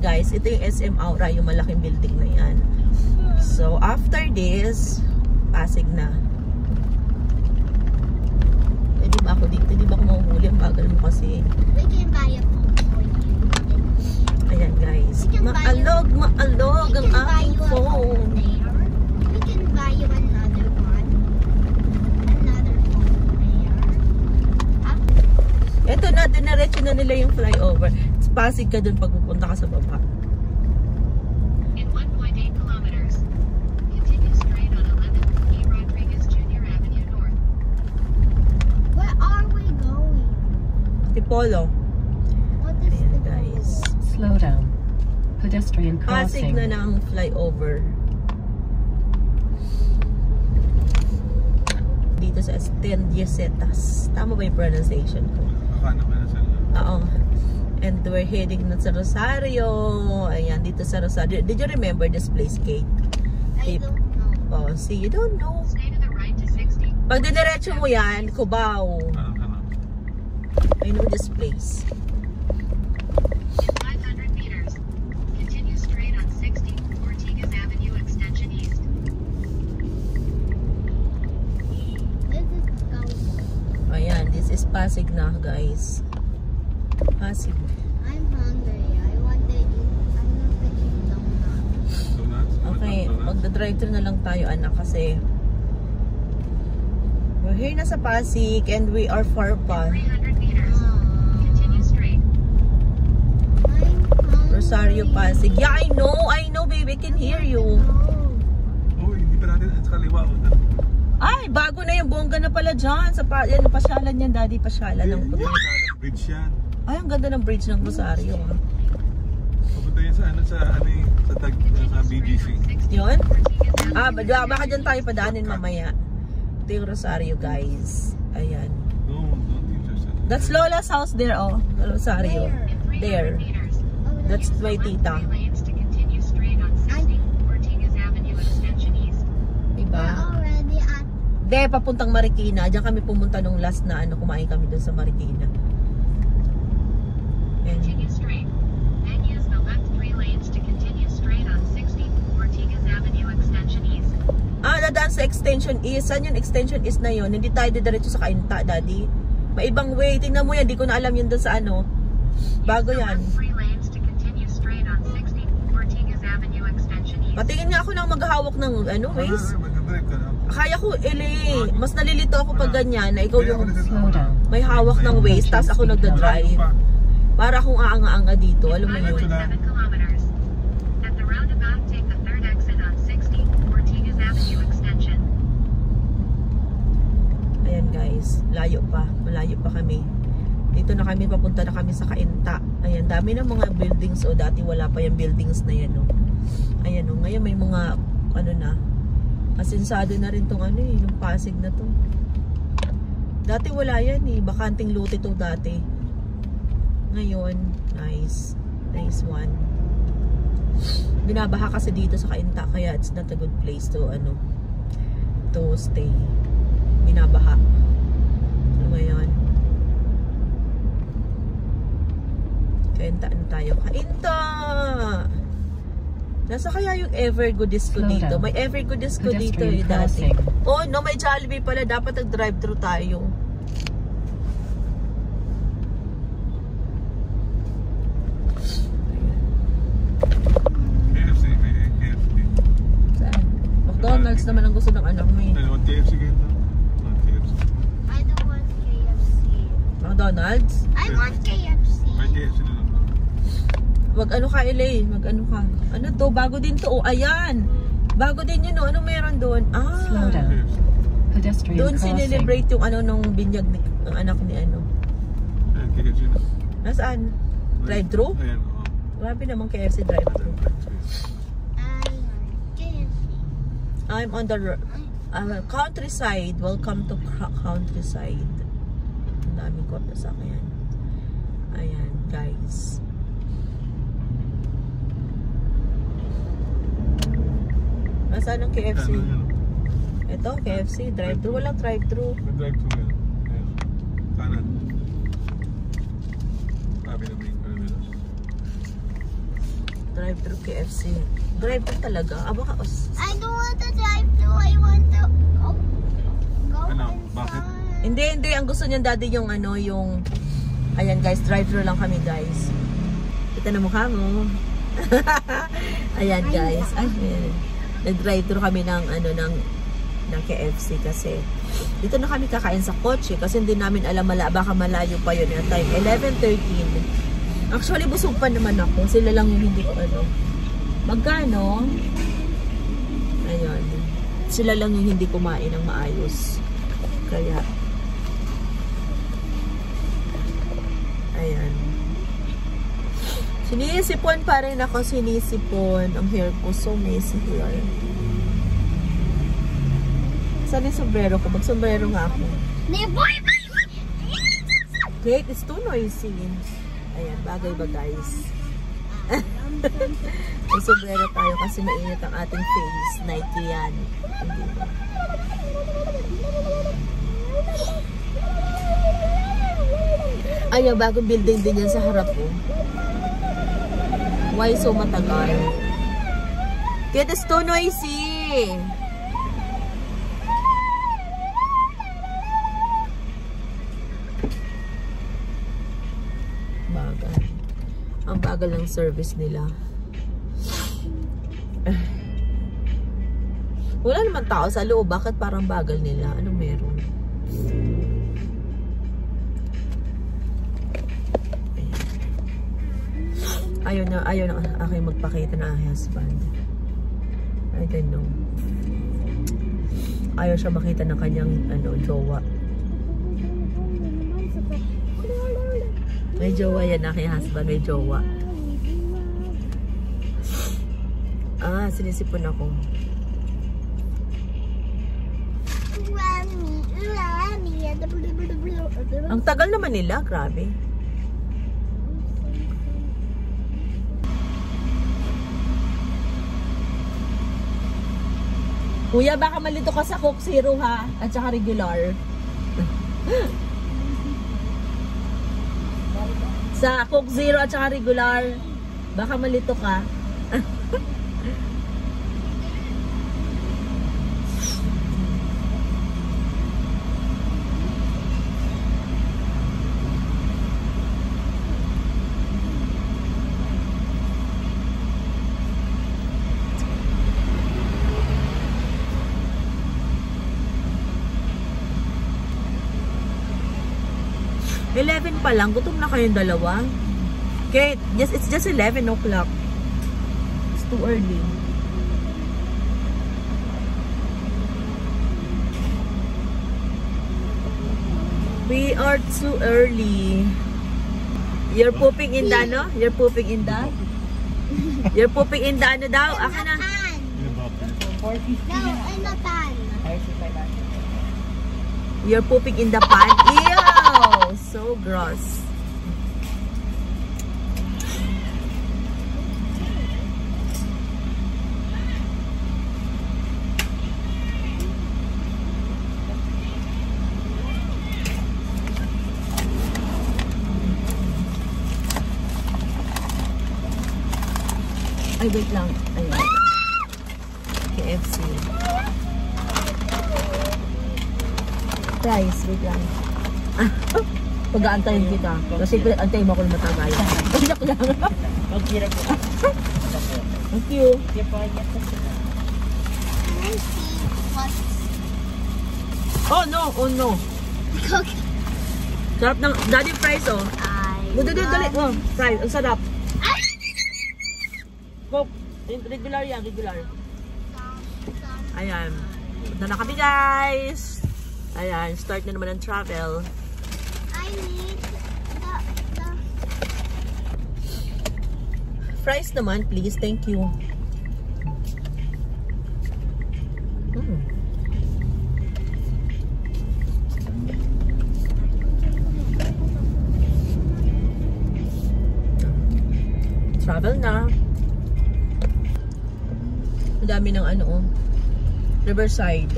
guys, ito yung SM Aura, yung malaking building na yan. So after this, Pasig na. Di ba ako dito? Di ba ako mahuhuli? Ang bagal mo kasi. We can buy a phone for you. Ayan guys. Maalog ang aking phone. We can buy you another one. Another phone there. Ito na, dinaretso na nila yung flyover. Pasig ka dun pag pupunta ka sa baba. In 1.8 kilometers, continue straight on 11 E. Rodriguez Jr. Avenue North. Where are we going? Tipolo. What is Ayan the guys. Slow down. Pedestrian Pasig crossing. na ng flyover. Dito sa Estendiasetas. Tama ba yung pronunciation ko? Oo. And we're heading na sa Rosario. Ayan, dito sa Rosario. Did you remember this place, Kate? I don't know. Oh, see, you don't know. Stay to the right to 60. Pag diniretso mo yan, Cubao. I know this place. In 500 meters, continue straight on 60 Ortigas Avenue Extension East. This is going. Ayan, this is Pasig na, guys. Pasig. I'm hungry. I want to eat. I'm not eating donuts. Okay, magdadrive-thru na lang tayo, anak, kasi we're here na sa Pasig and we are far pa. 300 meters, continue straight. I'm hungry. Rosario, Pasig. Yeah, I know, baby, I can hear you. Oh, hindi pa natin sa kaliwa. Ay, bago na yung bongga na pala dyan. Yan, pasyalan yan, daddy, pasyalan ng puti. Bridge yan. Ay, ang ganda ng bridge ng Rosario. Papunta yan sa BGC. Yun? Ah, baka dyan tayo padaanin mamaya. Ito yung Rosario, guys. Ayan. No, not interested. That's Lola's house there, oh. Rosario. In 300 There. meters, That's my tita. 3 lanes to continue straight on 60 Ortigas Avenue Extension East. We're Diba? already at. De, papuntang Marikina. Diyan kami pumunta nung last na kumain kami dun sa Marikina. And, Continue straight. Then use the left 3 lanes to continue straight on 60 Ortigas Avenue Extension East. dadaan sa Extension East. Saan yung Extension East na yun? Hindi tayo diretso sa Kainta, daddy. May ibang way. Tingnan mo yan. Di ko na alam yun dun sa ano. Bago yan. Patingin nga ako ng maghahawak ng ano, ways. Kaya ko, mas nalilito ako pag ganyan na ikaw yung may hawak ng ways, tapos ako nagda-drive. Para akong aanga-anga dito, alam mo yun. Ayan guys, layo pa. Malayo pa kami. Dito na kami, papunta na kami sa Kainta. Ayan, dami ng mga buildings. O, dati wala pa yung buildings na yan, o. Ayan, o. Ngayon may mga, ano na, asinsado na rin tong ano, yung Pasig na to. Dati wala yan, eh. Bakanting lote to dati. Ngayon, nice. Nice one. Binabaha kasi dito sa Kainta, kaya it's not a good place to, ano, to stay. Binabaha. Ano ngayon? Kainta na tayo. Kainta! Nasa kaya yung Evergoodies ko dito? May Evergoodies ko dito eh dati. Oh, no, may Jollibee pala. Dapat nag-drive-thru tayo. KFC, may KFC. Saan? McDonald's naman ang gusto ng anak mo eh. Ano, KFC kayo na? KFC. I don't want KFC. McDonald's? I want KFC. May KFC na lang. Mag ano ka, Elay? Mag ano ka? Ano to? Bago din to. Oh, ayan. Bago din yun, oh. Ano meron doon? Slow down. Pedestrian Doon crossing. sinelebrate yung ano nung binyag ng anak ni ano. Ayan, KFC na. Nasaan? Drive-thru? Ayan, oo. Grabe naman KFC drive-thru. I want KFC. I'm on the countryside. Welcome to countryside. Ang daming kwarta sa akin. Ayan, guys. Nasaan ang KFC? Ito, KFC. Drive-thru. Walang drive-thru. May drive-thru yan. Ayan. Kanan. Sabi na may ano nila. Drive-thru KFC. Drive-thru talaga. Baka, I don't want to drive through. I want to go Ano? Bakit? inside. Hindi. Ang gusto niyan daddy yung yung... Ayan guys, drive-thru lang kami guys. Kita na mukha mo. Ayan guys. Ay, nag-drive-thru kami ng KFC kasi dito na kami kakain sa kotse kasi hindi namin alam baka malayo pa yun yung time. 11:13. Actually, busog pa naman ako. Sila lang yung hindi ko Magkano? Ayun. Sila lang yung hindi kumain ng maayos. Kaya ayan. Sinisipon pa rin ako. Sinisipon. Ang hair ko so messy here. Saan yung sombrero ko? Mag-sombrero nga ako. Kate, it's too noisy. Ayan, bagay ba guys? Mag-sombrero tayo kasi mainit ang ating face. Nike yan. Hindi ba? Ayan, bagong building din yan sa harap ko. Why so matagal? Kate, it's too noisy. Ang bagal ng service nila. Wala naman tao sa loob. Bakit parang bagal nila? Anong meron? Ayaw na aking magpakita na husband. I don't know. Ayaw siya makita ng kanyang jowa. May jowa yan, aking husband. May jowa. Sinisipon ako. Ang tagal naman nila. Grabe. Kuya, baka malito ka sa Coke Zero ha? At saka regular. Sa Coke Zero at saka regular, baka malito ka. $11 pa lang. Gutom na kayong dalawa. Kate, it's just 11 o'clock. It's too early. We are too early. You're pooping in the ano? You're pooping in the? You're pooping in the ano daw? Akin na. No, in the pan. You're pooping in the pan? Ew! So gross. Ay, wait lang. Ayun. KFC. Price, wait lang. Pag-aantayin kita. Kasi antayin mo ako ng matagayan. Joke lang. Thank you. Oh no, oh no. Sarap ng daddy fries oh. Dali. Oh, fries. Ang sarap. Coke. Regular yan, regular. Ayan. Punta na kami guys. Ayan, start na naman ang travel. I need the Fries naman, please. Thank you. Travel na. Ang dami ng ano, Riverside.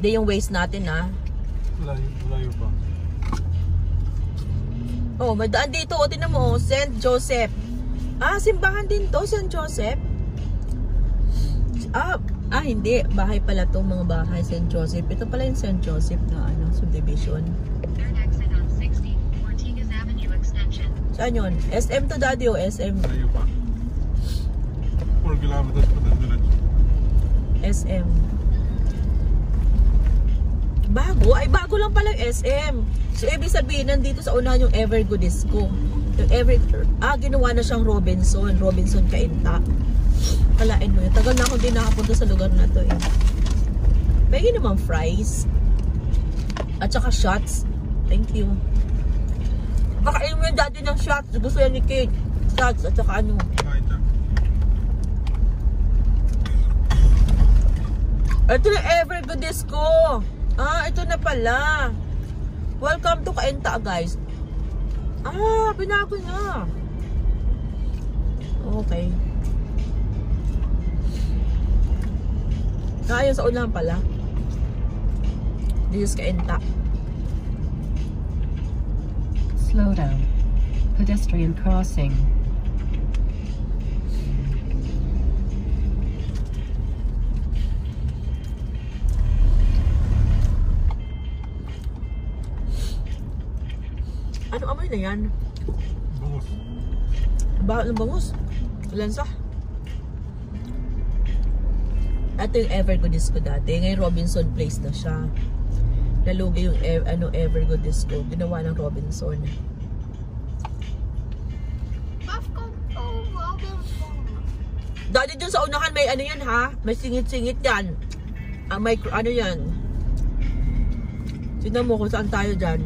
Hindi yung waste natin, ha? Layo pa. Oh, may daan dito. O, tinan mo, St. Joseph. Ah, simbahan din to, St. Joseph. Hindi. Bahay pala to, mga bahay, St. Joseph. Ito pala yung St. Joseph na subdivision. Third exit on 60, Ortigas Avenue Extension. Saan yun? SM to, Daddy, o SM? Layo pa. 4 kilometers pa din diretso. SM. Bago? Ay, bago lang pala yung SM. So, ibig sabihin, nandito sa unahan yung Evergo Disco. Yung ginawa na siyang Robinson. Robinson Cainta. Kalain mo yun. Tagal na akong din nakapunta sa lugar na to eh. Pwede naman fries. At saka shots. Thank you. Pakain mo yung daddy ng shots. Gusto yan ni Kate. Shots at saka ano. Kain siya. Ito na Evergo Disco. Ito na pala. Welcome to Cainta, guys. Binago na. Okay. Ayun sa unahan pala. This is Cainta. Slow down. Pedestrian crossing. Ano amoy na yan? Bungos. Bakit ng bangus? Lansa. Ito yung Evergo Disco dati. Ngayon Robinson Place na siya. Nalugi yung Evergo Disco. Ginawa ng Robinson. Let's go to Robinson. Dati dun sa unahan may ano yan ha? May singit-singit yan. May ano yan? Tignan mo kung saan tayo dyan.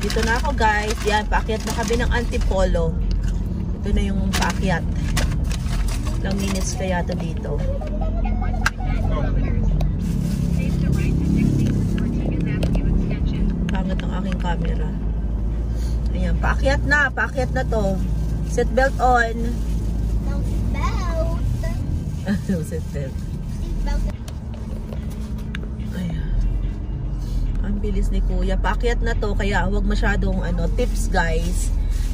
Dito na ako guys. Yan, paakyat na kami ng Antipolo. Ito na yung paakyat. Ilang minutes kaya ito dito. In 1.9 kilometers. Take the right to 60, Ortigas Avenue Extension. Pangat ang aking camera. Ayan, paakyat na to. Seatbelt on. No belt. Seatbelt. Seatbelt. Ayan. Ang bilis ni Kuya. Paakyat na to, kaya huwag masyadong tips guys.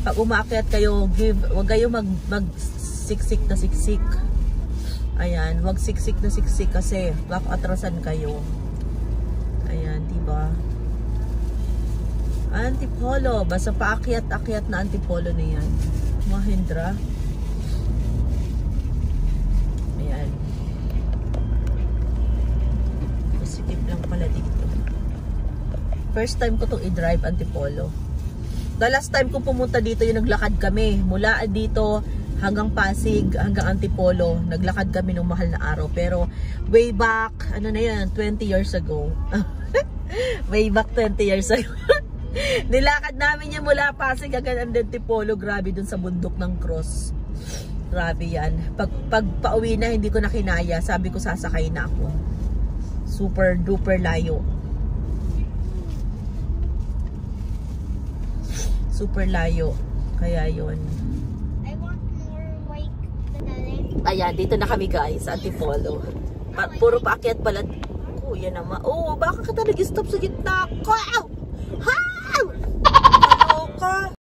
Pag umaakyat kayo, huwag kayo mag-siksik na siksik. Ayan, huwag siksik na siksik kasi baka atrasan kayo. Ayan, diba? Antipolo. Basta paakyat-akyat na Antipolo na yan. Mahindra. Ayan. Masikip lang pala dito. First time ko itong i-drive Antipolo. The last time ko pumunta dito yung naglakad kami. Mula dito hanggang Pasig, hanggang Antipolo. Naglakad kami ng mahal na araw. Pero way back, 20 years ago. Way back 20 years ago. Nilakad namin yung mula Pasig hanggang Antipolo. Grabe dun sa bundok ng Cross. Grabe yan. Pag pauwi na, hindi ko na kinaya. Sabi ko sasakay na ako. Super duper layo. Super layo. Kaya yun. I want more like the left. Ayan, dito na kami guys sa Antipolo. Puro paakyat pala. Kuya naman. Oh, baka ka talaga stop sa gitna. Wow! Ha! Ano ka?